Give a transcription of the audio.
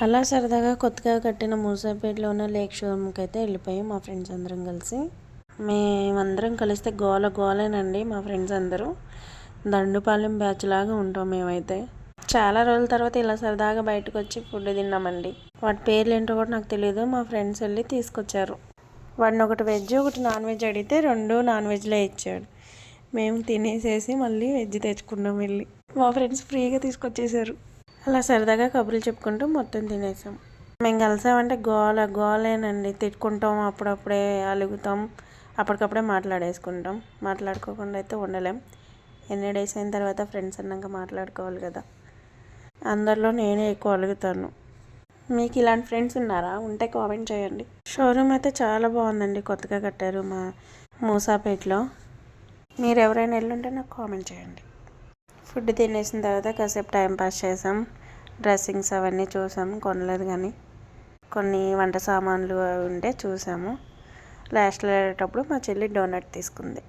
అలా సరదాగా కొత్తగా కట్టిన మూసాపేటలో ఉన్న లేక్ షోరూమ్కి అయితే వెళ్ళిపోయాం మా ఫ్రెండ్స్ అందరం కలిసి. మేమందరం కలిస్తే గోల గోలేనండి. మా ఫ్రెండ్స్ అందరూ దండుపాలెం బ్యాచ్ లాగా ఉంటాం మేమైతే. చాలా రోజుల తర్వాత ఇలా సరదాగా బయటకు వచ్చి ఫుడ్ తిన్నామండి. వాటి పేర్లు ఏంటో కూడా నాకు తెలియదు. మా ఫ్రెండ్స్ వెళ్ళి తీసుకొచ్చారు. వాడిని ఒకటి వెజ్ ఒకటి నాన్ వెజ్ అడిగితే 2 నాన్ వెజ్లే ఇచ్చాడు. మేము తినేసేసి మళ్ళీ వెజ్ తెచ్చుకున్నాం వెళ్ళి. మా ఫ్రెండ్స్ ఫ్రీగా తీసుకొచ్చేసారు. అలా సరదాగా కబుర్లు చెప్పుకుంటూ మొత్తం తినేసాం. మేము కలిసామంటే గోలేనండి. తిట్టుకుంటాం, అప్పుడప్పుడే అలుగుతాం, అప్పటికప్పుడే మాట్లాడేసుకుంటాం. మాట్లాడుకోకుండా అయితే ఉండలేం. ఎన్ని డేస్ అయిన తర్వాత ఫ్రెండ్స్ అన్నాక మాట్లాడుకోవాలి కదా. అందరిలో నేనే ఎక్కువ అలుగుతాను. మీకు ఇలాంటి ఫ్రెండ్స్ ఉన్నారా? ఉంటే కామెంట్ చేయండి. షోరూమ్ అయితే చాలా బాగుందండి. కొత్తగా కట్టారు మా మూసాపేటలో. మీరు ఎవరైనా వెళ్ళుంటే నాకు కామెంట్ చేయండి. ఫుడ్ తినేసిన తర్వాత కాసేపు టైం పాస్ చేసాం. డ్రెస్సింగ్స్ అవన్నీ చూసాము. కొనలేదు కానీ కొన్ని వంట సామాన్లు ఉంటే చూసాము. లాస్ట్లో వెళ్ళేటప్పుడు మా చెల్లి డోనట్ తీసుకుంది.